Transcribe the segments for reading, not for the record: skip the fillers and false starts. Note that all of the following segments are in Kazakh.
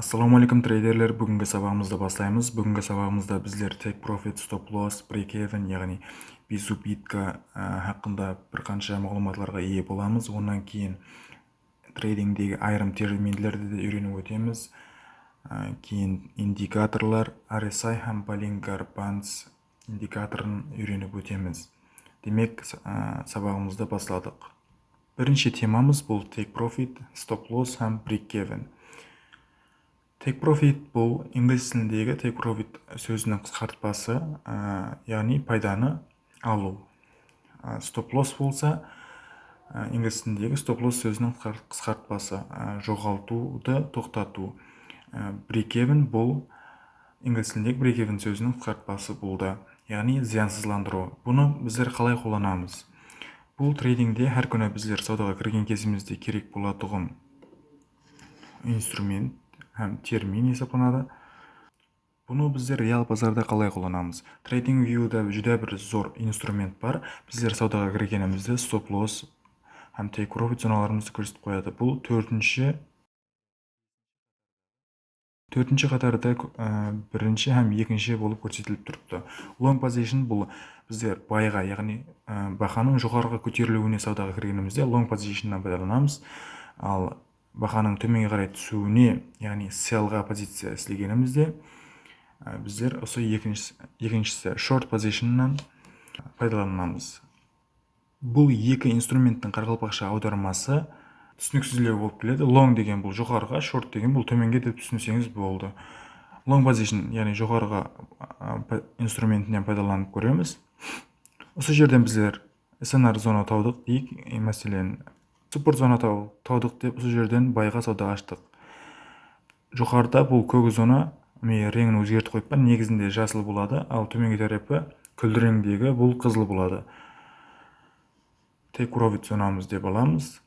Ассалаумағалейкум трейдерлер, бүгінгі сабағымызды бастаймыз. Бүгінгі сабағымызда біздер Take Profit, Stop Loss, Break Even, яғни бесу битка хақында бір қанша мағлұматларға ие боламыз. Онан кейін трейдингдегі айрым терминдерді де үйреніп өтеміз. Кейін индикаторлар, RSI һәм Bollinger Bands индикаторын үйреніп өтеміз. Демек, сабағымызды бастадық. Бірінші темамыз бұл Take Profit, Stop Loss һәм Break Even. Take Profit бұл инглиз тіліндегі Take Profit сөзінің қысқартпасы, яғни пайданы алу. Stop Loss болса, инглиз тіліндегі Stop Loss сөзінің қысқартпасы, жоғалтуды тоқтату. Break Even бұл инглиз тіліндегі Break Even сөзінің қысқартпасы болды, яғни зиянсызландыру. Бұны біздер қалай қолданамыз? Бұл трейдингде әр күні біздер саудаға кірген кезімізде керек болатұғын инструмент һәм термин есептелінеді. Бұны біздер реал базарда қалай қолданамыз? Трейдинг вьюда жүдә бір зор инструмент бар. Біздер саудаға кіргенімізде Stop Loss һәм Take Profit зоналарымызды көрсетіп қояды. Бұл төртінші қатарда бірінші һәм екінші болып көрсетіліп тұрыпты. Long position бұл біздер байға, яғни бақаның жоғарыға көтерілуіне саудаға кіргенімізде long positionнан пайдаланамыз. Ал бақаның төменге қарай түсуіне, яғни sell-ға позиция істегенімізде біздер осы екіншісі short positionнан пайдаланамыз. Бұл екі инструменттің қарақалпақша аудармасы түсініксіздеу болып келеді. Long деген бұл жоғарыға, short деген бұл төменге деп түсінсеңіз болды. Long position, яғни жоғарыға инструментінен пайдаланып көреміз. Осы жерден біздер SNR зона таудық дейік, мәселен Support зона таудық деп осы жерден байға сауда аштық. Жоғарыда бұл көк зона, реңін өзгертіп қойып бар, негізінде жасыл болады, ал төменгі тарапы күлдіреңдегі бұл қызыл болады. Take Profit зонамыз деп аламыз.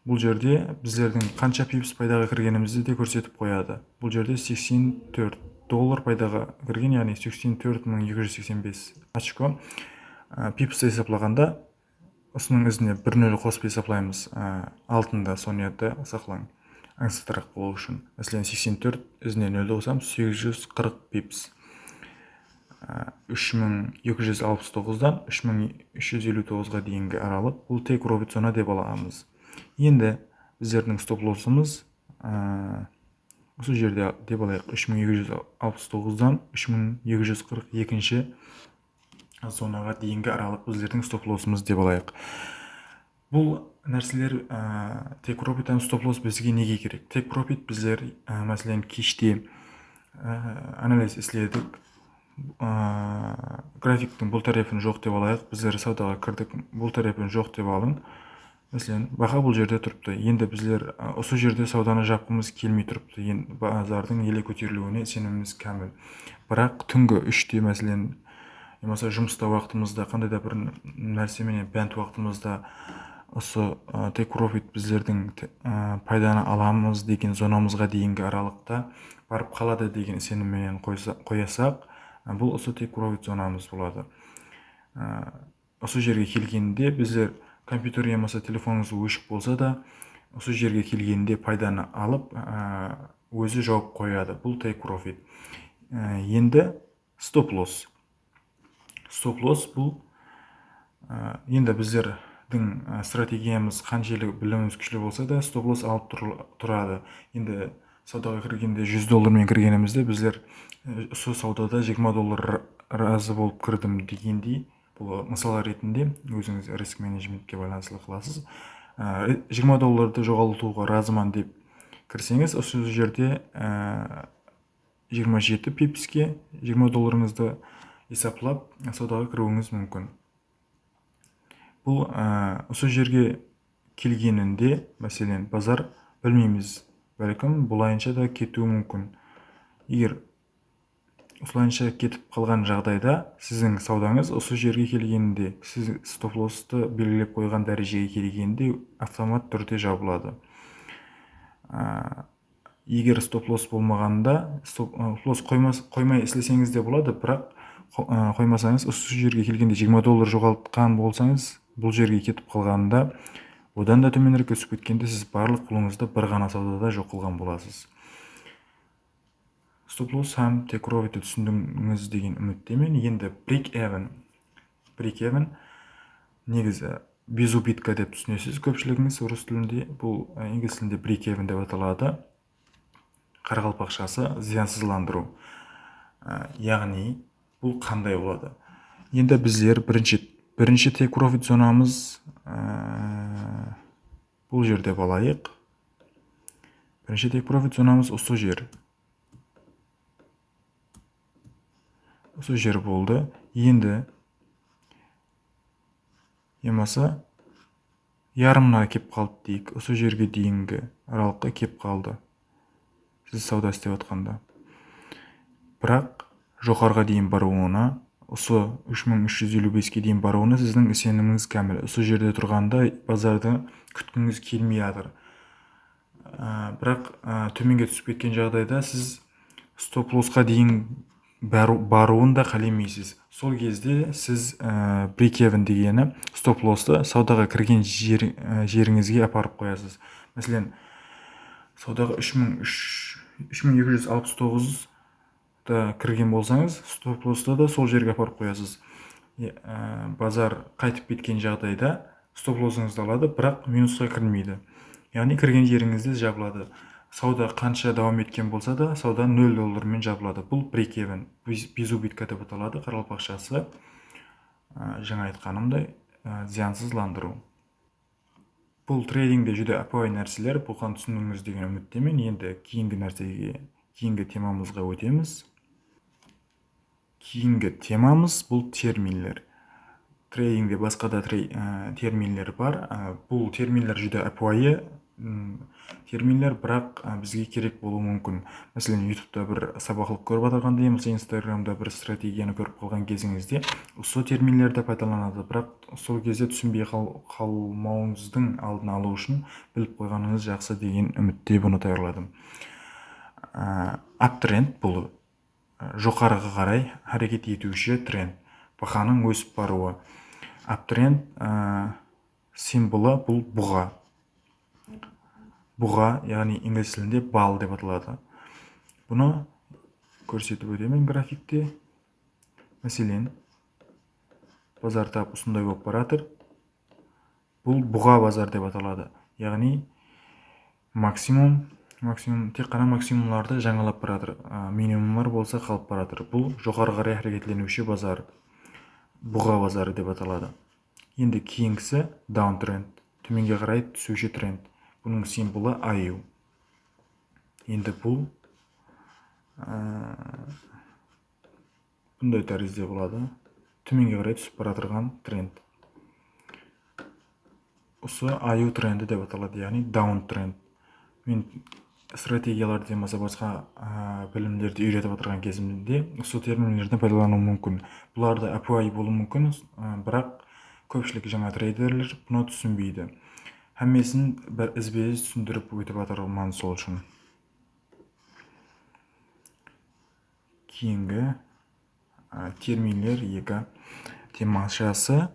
Бұл жерде біздердің қанша пипс пайдаға кіргенімізді де көрсетіп қояды. Бұл жерде $84 пайдаға кірген, яғни 84.285 очко. Пипс есеплағанда осының ізіне 1-0 қосып есеплаймыз. Алтында сонетті сақлаң аңсатырақ болу үшін. Мәселен, 84 ізіне 0 қосам 840 пипс. 3269-дан 3359-ға дейінгі аралық бұл Take Profit зона деп аламыз. Енді біздердің стоп лоссымыз осы жерде деп алайық, 3269-дан 3242-ші зонаға дейінгі аралық біздердің стоп лоссымыз деп алайық. Бұл нәрселер Take Profit һәм Stop Loss бізге неге керек? Take Profit біздер мәселен кеште анализ істедік, графиктің бұл тарапын жоқ деп алайық, біздер саудаға кірдік, бұл тарапын жоқ деп алың. Мәселен, баға бұл жерде тұрыпты. Енді біздер осы жерде сауданы жапқымыз келмей тұрыпты. Базардың еле көтерілуіне сеніміміз кәміл. Бірақ түнгі 3-те мәселен, жұмыста уақытымызда, қандай да бір нәрсеменен бәнт уақытымызда осы Take Profit біздердің пайданы аламыз деген зонамызға дейінгі аралықта барып қалады деген сеніммен қоясақ, бұл осы Take Profit зонамыз болады. Осы жерге келгенде біздер компьютер емаса телефоныңыз өшік болса да, осы жерге келгенде пайданы алып, өзі жауып қояды. Бұл Take Profit. Енді Stop Loss. Stop Loss бұл енді біздердің стратегиямыз қаншелік біліміміз күшлі болса да, Stop Loss алып тұрады. Енді саудаға кіргенде $100 кіргенімізде біздер осы саудада $20 разы болып кірдім дегендей, бұл мысал ретінде өзіңіз риск менеджментке байланысты қыласыз. $20 жоғалтуға разыман деп кірсеңіз, осы жерде 27 пипске $20 есеплап саудаға кіруіңіз мүмкін. Бұл осы жерге келгенінде, мәселен, базар білмейміз, бәлкім бұлайынша да кетуі мүмкін. Егер осылайынша кетіп қалған жағдайда, сіздің саудаңыз осы жерге келгенде, сіз Stop Loss'ты белгілеп қойған дәрежеге келгенде автомат түрде жабылады. Егер Stop Loss болмағанда, Stop Loss қоймай істесеңіз де болады, бірақ қоймасаңыз, осы жерге келгенде $20 жоғалтқан болсаңыз, бұл жерге кетіп қалғанда, одан да төменірек өсіп кеткенде сіз барлық пұлыңызды бір ғана саудада жоқ қылған боласыз. стоп лосс һәм take profitті түсіндіңіз деген үміттемін. Енді break even негізі без убытка деп түсінесіз көпшілігіңіз орыс тілінде. Бұл инглиз тілінде break even деп аталады. Қарақалпақшасы зиянсызландыру. Яғни бұл қандай болады? Енді біздер бірінші take profit зонамыз бұл жерде болайық. Бірінші take profit зонамыз осы жер. Осы жер болды. Енді емаса ярымына кеп қалды дейік. Осы жерге дейінгі аралыққа кеп қалды. Сіз сауда істеп атқанда. Бірақ жоғарға дейін баруына, осы 3355-ке дейін баруына сіздің сеніміңіз кәміл. Осы жерде тұрғанда базарды күткіңіз келмей жатыр. Бірақ төменге түсіп кеткен жағдайда сіз стоп лоссқа дейін баруын да қаламайсыз. Сол кезде сіз break even дегені стоп лоссты саудаға кірген жеріңізге апарып қоясыз. Мәселен, саудаға 3269-да кірген болсаңыз, стоп лоссты да сол жерге апарып қоясыз. Базар қайтып кеткен жағдайда стоп лоссыңызды алады, бірақ минусқа кірмейді. Яғни кірген жеріңізде жабылады. Сауда қанша давам еткен болса да, сауда $0 жабылады. Бұл break even, без убытка деп аталады. Қарақалпақшасы жаңа айтқанымдай зиянсызландыру. Бұл трейдингде жүде апай нәрселер, бұған түсіндіңіз деген үміттемін. Енді кейінгі темамызға өтеміз. Кейінгі темамыз бұл терминдер. Трейдингде басқа да терминдер бар. Бұл терминдер жүде апайы терминдер, бірақ бізге керек болуы мүмкін. Мәселен, YouTube'да бір сабақлық көріп отырғанда, немесе Instagram'да бір стратегияны көріп қалған кезіңізде осы терминдерді пайдаланады, бірақ сол кезде түсінбей қалмауыңыздың алдын алу үшін біліп қойғаныңыз жақсы деген үмітте бұны тағайындадым. Uptrend бұл жоғарыға қарай әрекет етуші тренд, бағаның өсіп баруы. Uptrend символы бұл бұға. Бұға, яғни инглиз тілінде бал деп аталады. Бұны көрсетіп өтемін графикте. Мәселен, базар тап осындай болып баратыр. Бұл бұға базар деп аталады. Яғни максимум тек қана максимумларды жаңалап баратыр. Минимумлар болса қалып баратыр. Бұл жоғары қарай әрекетленуші базар. Бұға базары деп аталады. Енді кейінгісі даунтренд, төменге қарай түсуші тренд. Бұның символы аю. Енді бұл бұндай тәрізде болады. Төменге қарай түсіп баратырған тренд. Осы аю тренді деп аталады, яғни даун тренд. Мен стратегияларды демаса басқа білімдерді үйретіп отырған кезімде осы терминдерді пайдалану мүмкін. Бұларды апай болу мүмкін, бірақ көпшілік жаңа трейдерлер бұны түсінбейді. Әммесін бір ізбез түсіндіріп өтіп атырылман сол үшін. Кейінгі терминдер екі темашасы.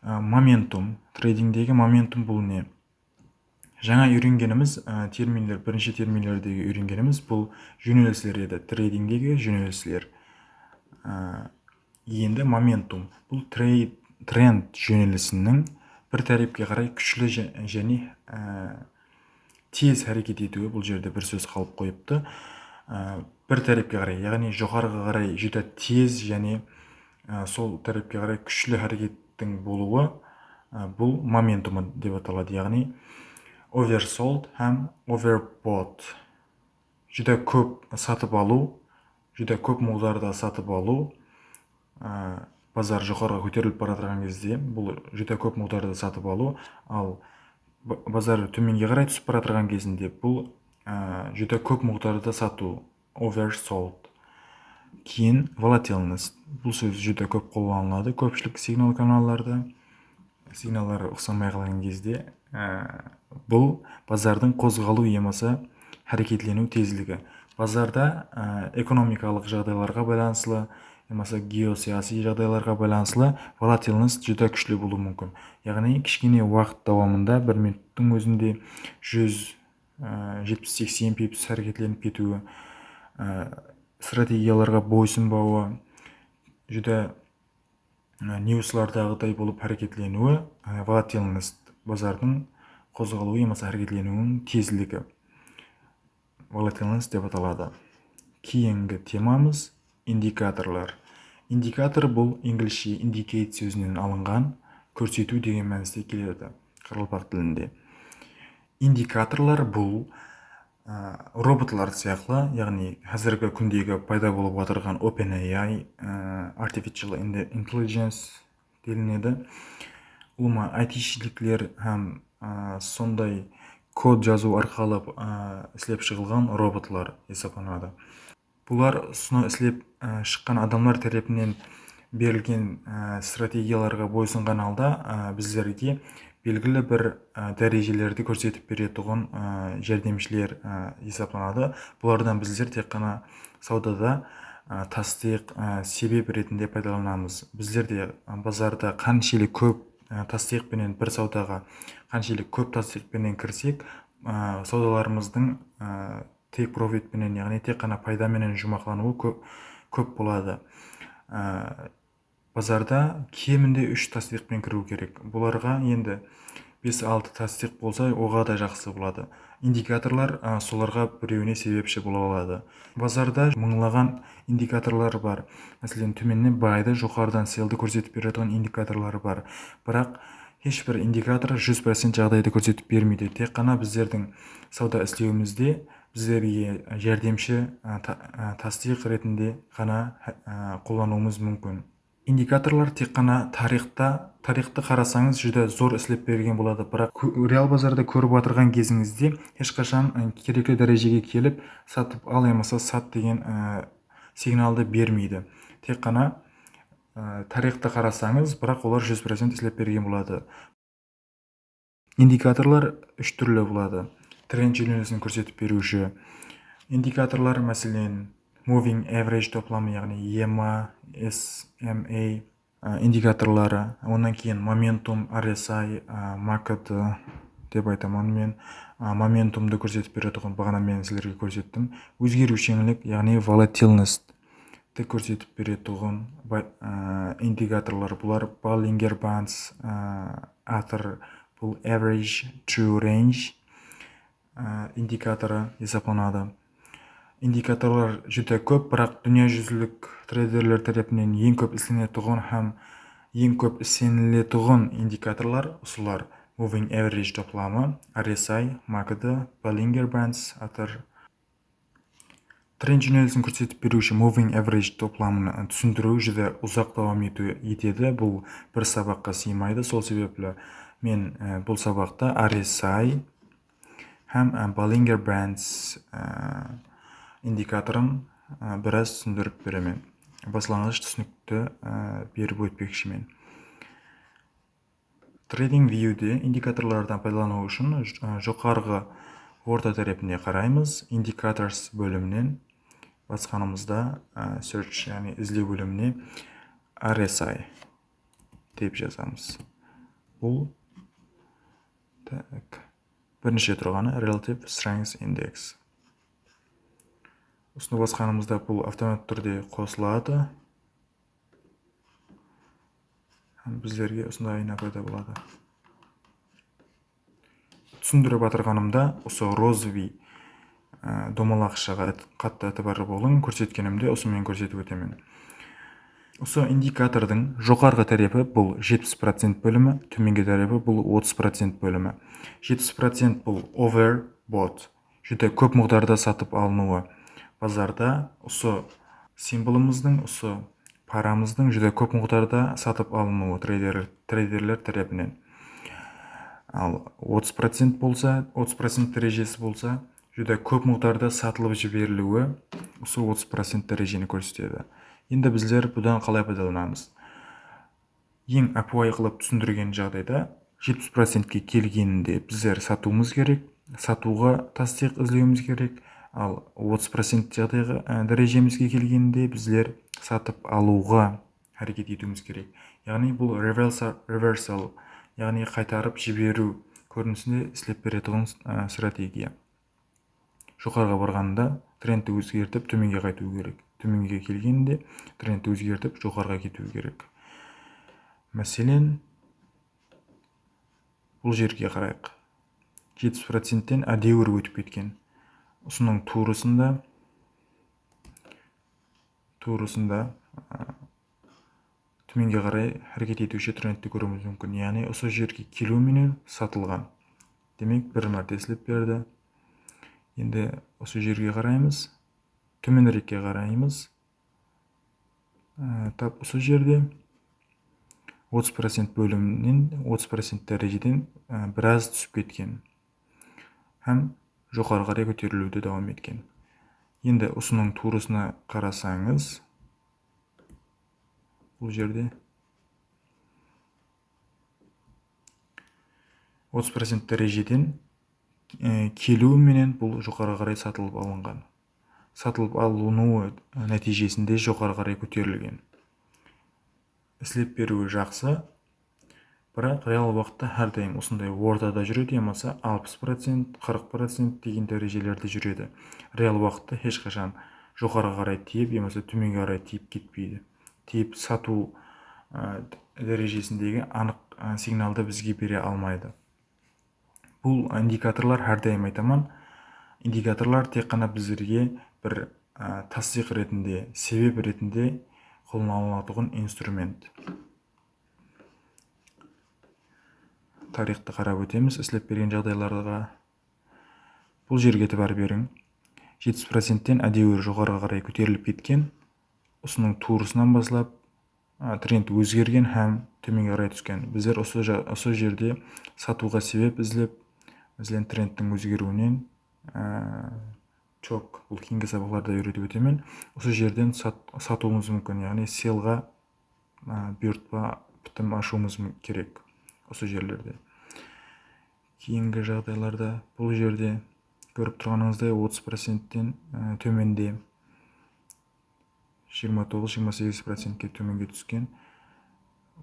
Моментум. Трейдингдегі моментум бұл не? Жаңа үйренгеніміз терминдер, бірінші терминдердегі үйренгеніміз бұл жөнелісілер еді. Трейдингдегі жөнелісілер. Енді моментум. Бұл тренд жөнелісінің бір тәрепке қарай күшлі және тез әрекет етуі. Бұл жерде бір сөз қалып қойыпты. Бір тәрепке қарай, яғни жоғарыға қарай жүді тез және сол тәрепке қарай күшлі әрекеттің болуы бұл моментумы деп аталады. Яғни oversold һәм overbought. Жүді көп сатып алу, жүді көп мұлдарда сатып алу. Базар жоғарға көтеріліп баратырған кезде бұл жүді көп мұлдарды сатып алу, ал базар төменге қарай түсіп баратырған кезінде бұл жүді көп мұлдарды сату, oversold. Кейін volatility. Бұл сөз жүді көп қолданылады көпшілік сигнал каналларда. Сигналдар ұқсамай қалған кезде бұл базардың қозғалу емасы әрекетлену тезлігі. Базарда экономикалық жағдайларға байланысты, немесе геосаяси жағдайларға байланысты волатильность жүді күшлі болуы мүмкін. Яғни кішкене уақыт давамында 1 минуттың өзінде 170-80 пипс әрекетленіп кетуі стратегияларға бойсунбауы, жүдә ньюслардагыдай болуп аракетленүүі, волатильность базардын козголуу эмес аракетленүүнүн тездилиги, волатильность деп аталады. Кийинки темамыз индикаторлар. Индикатор бул инглишче indicate сөзүнөн алынган, көрсөтүү деген мааниде келеді кыргызча тилинде. Индикаторлар бул роботлар сыяктуу, яғни азыркы күндөгү пайда болуп атырган OpenAI, Artificial Intelligence делинеди. Улма айтишиликлер һәм сондай код жазуу аркылуу иштеп чыгылган роботлар эсептелет. Булар суну иштеп чыккан адамдар тарапынан берилген стратегияларга бойсунган алда биздерге белгилүү бир дәрежелерди көрсөтүп бере турган жардамчылар эсептелет. Булардан биздер тек гана саудада тасдык себеп ретинде пайдаланабыз. Биздерде базарда канчалык көп тасдык менен бир саудага канчалык көп тасдык менен кирсек, саудаларыбыздын take profit менен, яғни тек гана пайда менен жумаклануу көп болады. Базарда кеминде 3 тасдык менен кирүү керек. Буларга енді 5-6 тасдык болса, ога да жакшы болады. Индикаторлар соларга бирөөнө себепчи боло алады. Базарда мыңлаган индикаторлар бар. Маселен, төмөндөн байды, жокарыдан селди көрсөтүп бере турган индикаторлар бар. Бирок эч бир индикатор 100% жагдайды көрсөтүп бермейди. Тек гана биздердин сауда иштөөбүздө биздерге жардамчы тасдык ретинде гана коллонуубуз мүмкүн. Индикаторлар тек гана тарыхты карасаңыз жүдө зор иштеп берген болот, бирок реал базарда көрүп атырган кезиңизде эч качан керектүү дарежеге келип сатып ал эмесе сат деген сигналды бермейди. Тек гана тарыхты карасаңыз, бирок олар 100% иштеп берген болот. Индикаторлар 3 түрлүү болот. Тренд жөнөлүүсүн көрсөтүп берүүчү индикаторлар, маселен, moving average топламы, яғни EMA, SMA индикаторлары, ондан кейін momentum, RSI, market деп айтамын мен. Моментумды көрсөтүп бере турган багана мен силерге көрсөттүм. Өзгөрүүчүнлүк, яғни volatility көрсөтүп бере турган индикаторлар булар. Bollinger Bands, Ather, бул average true range индикаторы эсептелет. Индикаторлар жүдө көп, бирок дүйнө жүзүлүк трейдерлер тарапынан эң көп иштене турган һәм эң көп ишениле турган индикаторлар ушулар: moving average топламы, RSI, MACD, Bollinger Bands, Ather. Тренд жөнөлүүсүн көрсөтүп берүүчү moving average топламын түшүндүрүү жүдө узак давам этеди. Бул бир сабакка сыймайды. Сол себепле мен бул сабакта RSI һәм Bollinger Bands индикаторын бираз түшүндүрүп беремен. Башлангыч түшүнүктү берип өтпөкчүмүн. Trading View'де индикаторлордон пайдалануу үчүн жокаргы орто тарапына карайбыз. Indicators бөлүмүнөн басканымызда search, яғни излөө бөлүмүнө RSI деп жазамыз. Бул биринчи турганы Relative Strength Index. Усуну басканымызда бул автомат түрдө косулат. Биздерге усундай айна пайда болот. Түшүндүрүп атырганымда ошо розови домалакчага катты этибар болуң. Көрсөткөнүмдө ошо менен көрсөтүп өтөмүн. Ошо индикатордун жокаргы тарапы бул 70% бөлүмү, төмөнкү тарапы бул 30% бөлүмү. 70% бул overbought, жүдө көп муктарда сатып алынуу. Базарда ошо символумуздун, ошо парамыздын жүдө көп муктарда сатып алынуу трейдерлер тарапынан. Ал 30% болса, 30% дәрежеси болса, жүдө көп муктарда сатылып жиберилүүі ошо 30% дәрежени көрсөтөдү. Енді биздер будан калай пайдаланабыз? Ең апуай кылып түшүндүргөн жагдайда 70%ке келгенде биздер сатуумуз керек, сатууга тасдык излөөбүз керек. Ал 30% жагдайга дәрежемизге келгенде биздер сатып алууга аракет этүүбүз керек. Яғни бул reversal, яғни кайтарып жиберүү көрүнүшүндө иштеп бере турган стратегия. Жокарга барганда трендти өзгөртүп төмөнгө кайтуу керек. төменге келгенде тренд өзгертіп жоғарыға кету керек. Мәселен, бұл жерге қарайық. 70%-тен әдеуір өтіп кеткен. Осының турысында төменге қарай әрекет етуші трендті көруіміз мүмкін. Яғни осы жерге келуіменен сатылған. Демек, бір мәрте слеп берді. Енді осы жерге қараймыз, төменірекке қараймыз. Тап осы жерде 30% бөлімнен 30% дәрежеден біраз түсіп кеткен. Һәм жоғары қарай көтерілуді давам еткен. Енді осының турысына қарасаңыз, бұл жерде 30% дәрежеден келуіменен бұл жоғары қарай сатылып алынған. Сатылып алынуы нәтижесінде жоғары қарай көтерілген. Слеп беруі жақсы, бірақ реал уақытта әрдайым осындай ортада жүреді, емаса 60%, 40% деген дәрежелерде жүреді. Реал уақытта ешқашан жоғары қарай тиіп, емаса төменге қарай тиіп кетпейді. Тиіп сату дәрежесіндегі анық сигналды бізге бере алмайды. Бұл индикаторлар әрдайым айтамын. Индикаторлар тек қана біздерге бір тасдиқ ретінде, себеп ретінде қолданылатын инструмент. Тарихты қарап өтеміз. Слеп берген жағдайларға бұл жерге бар берің. 70%-тен әдеуір жоғарыға қарай көтеріліп кеткен. Осының турысынан басылап тренд өзгерген һәм төменге қарай түскен. Біздер осы жерде сатуға себеп іздеп, мәселен трендтің өзгеруінен чок, бұл кейінгі сабақтарда үйретіп өтемін. Осы жерден сатуымыз мүмкін, яғни селға бұйыртпа бітім ашуымыз керек осы жерлерде. Кейінгі жағдайларда бұл жерде көріп тұрғаныңыздай 30%-тен төменде 29-28%-ке төменге түскен.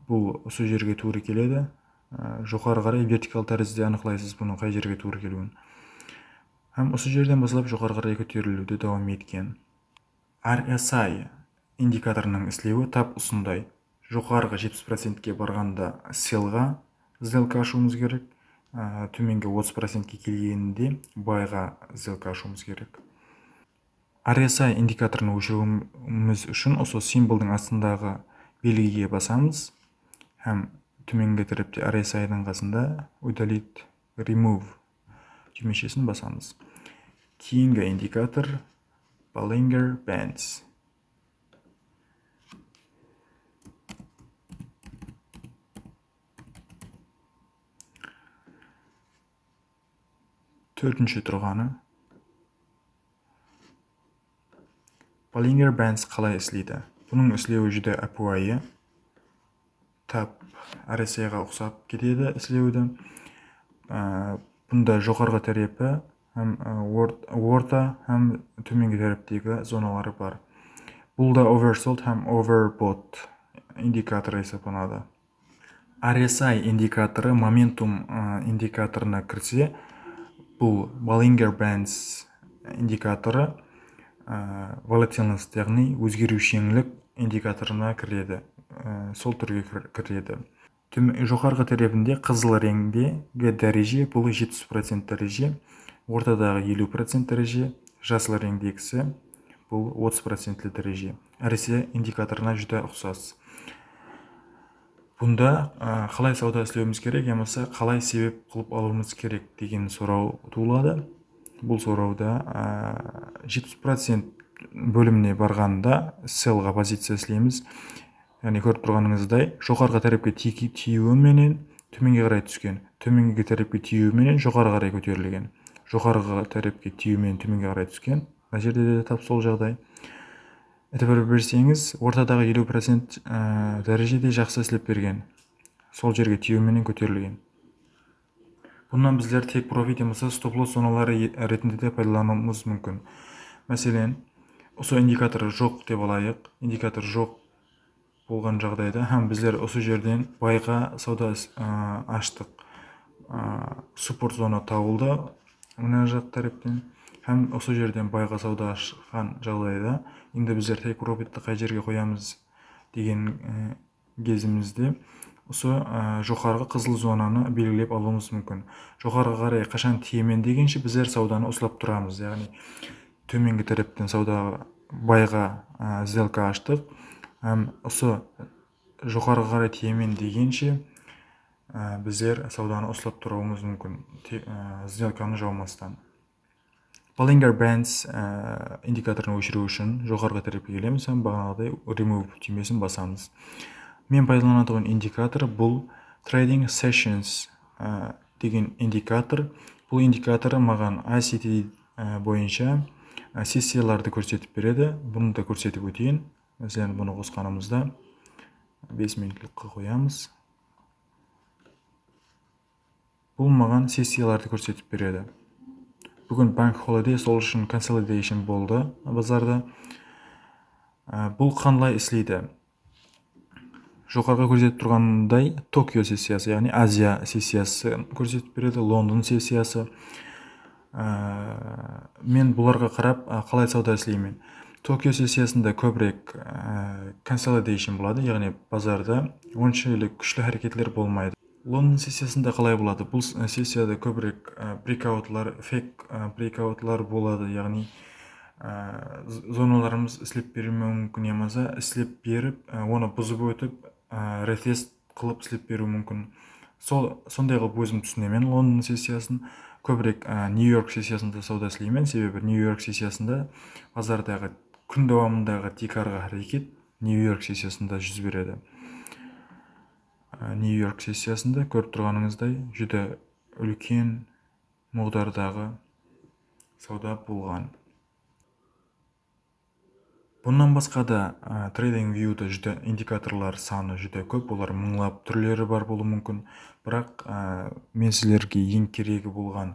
Бұл осы жерге тура келеді. Жоғары қарай вертикал тәрізде анықтайсыз бұның қай жерге тура келуін. Һәм осы жерден басылап жоғары қарай көтерілуді давам еткен. RSI индикаторының істеуі тап осындай. Жоғарғы 70%-ке барғанда селға сделка ашуымыз керек. Төменге 30%-ке келгенде байға сделка ашуымыз керек. RSI индикаторын өшіруіміз үшін осы символдың астындағы белгіге басамыз. Һәм төменгі тәріпте RSI-ның қасында удалить, remove түймешесін басамыз. Кейінгі индикатор Bollinger Bands. Төртінші тұрғаны. Bollinger Bands қалай істейді? Бұның істеуі жүде әпуайы. Тап RSI-ға ұқсап кетеді істеуді. Бұнда жоғарғы тәрепі һәм орта һәм төменгі тәрептегі зоналары бар. Бұлда oversold һәм overbought индикаторы есептелінеді. RSI индикаторы моментум индикаторына кірсе, бұл Bollinger Bands индикаторы волатильность, яғни өзгерушеңлік индикаторына кіреді. Сол түрге кіреді. Жоғарғы тәребінде қызыл реңдегі дәреже бұл 70% дәреже, ортадағы 50% дәреже, жасыл реңдегісі бұл 30% дәреже. RSI индикаторына жүде ұқсас. Бұнда қалай сауда істеуіміз керек, емаса қалай себеп қылып алуымыз керек деген сұрау туылады. Бұл сұрауда 70% бөліміне барғанда селға позиция істейміз. Яғни көріп тұрғаныңыздай, жоғарғы тәрепке тиюіменен төменге қарай түскен, төменгі тәрепке тиюіменен жоғары қарай көтерілген, жоғарғы тәрепке тиюіменен төменге қарай түскен. Мына жерде де тап сол жағдай. Әйтеуір берсеңіз, ортадағы 50% дәрежеде жақсы слеп берген, сол жерге тиюіменен көтерілген. Бұнан біздер тек профит емаса стоп-лосс зоналары ретінде де пайдалануымыз мүмкін. Мәселен, осы индикатор жоқ деп алайық. Индикатор жоқ болған жағдайда һәм біздер осы жерден байға сауда аштық. Суппорт зона табылды мына жақ тәрептен. һәм осы жерден байға сауда ашқан жағдайда енді біздер take profitті қай жерге қоямыз деген кезімізде осы жоғарғы қызыл зонаны белгілеп алуымыз мүмкін. Жоғарғы қарай қашан тиемен дегенше біздер сауданы осылап тұрамыз, яғни төменгі тараптан сауда байға сделка аштық, осы жоғарғы қарай тиемен дегенше біздер сауданы осылап тұруымыз мүмкін, сделканы жаумастан. Bollinger Bands индикаторын өшіру үшін жоғарғы тарапқа келеміз, бағанағыдай remove түймесін басамыз. Мен пайдаланатын индикатор бұл Trading Sessions деген индикатор. Бұл индикатор маған ICT бойынша сессияларды көрсетіп береді. Бұны да көрсетіп өтейін. Мәселен, бұны қосқанымызда 5 минутлыққа қоямыз. Бұл маған сессияларды көрсетіп береді. Бүгін Bank Holiday, сол үшін consolidation болды базарда. Бұл қандай істейді? Жоғарғы көрсетіп тұрғандай Токио сессиясы, яғни Азия сессиясы көрсетіп береді, Лондон сессиясы. Мен бұларға қарап қалай сауда істеймін. Токио сессиясында көбірек consolidation болады, яғни базарда оншалық күшлі әрекетлер болмайды. Лондон сессиясында қалай болады? Бұл сессияда көбірек breakoutlар, fake breakoutlар болады, яғни зоналарымыз істеп беруі мүмкін, ямаса істеп беріп, оны бұзып өтіп, ретест қылып істеп беруі мүмкін. Сондай қылып өзім түсінемін Лондон сессиясын. Көбірек Нью-Йорк сессиясында сауда істеймін, себебі Нью-Йорк сессиясында базардағы күн давамындағы тикарға әрекет Нью-Йорк сессиясында жүз береді. Нью-Йорк сессиясында көріп тұрғаныңыздай жүді үлкен мағдардағы сауда болған. Бұнан басқа да TradingView'да жүді индикаторлар саны жүді көп, олар мыңлап түрлері бар болуы мүмкін. Бірақ мен сіздерге ең керегі болған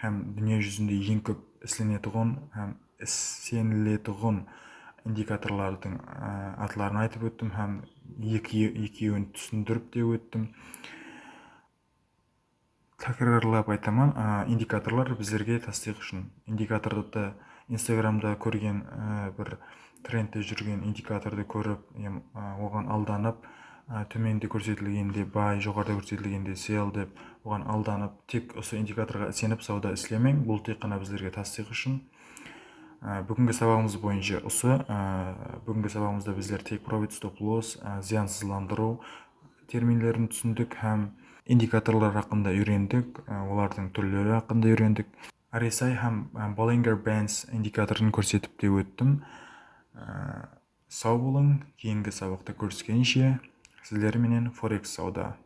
һәм дүние жүзінде ең көп ісленетұғын һәм сенілетұғын индикаторлардың атларын айтып өттім һәм екеуін түсіндіріп те өттім. Тәкрарлап айтамын, индикаторлар біздерге тасдиқ үшін. Индикаторды Инстаграмда көрген бір трендте жүрген индикаторды көріп, оған алданып, төменде көрсетілгенде buy, жоғарыда көрсетілгенде sell деп, оған алданып, тек осы индикаторға сеніп сауда істемең. Бұл тек қана біздерге тасдиқ үшін. Бүгінгі сабағымыз бойынша осы. Бүгінгі сабағымызда біздер take profit, stop loss, зиянсызландыру терминдерін түсіндік һәм индикаторлар хақында үйрендік, олардың түрлері хақында үйрендік. RSI һәм Bollinger Bands индикаторын көрсетіп те өттім. Сау болың, кейінгі сабақта көріскенше, сіздерменен Forex сауда.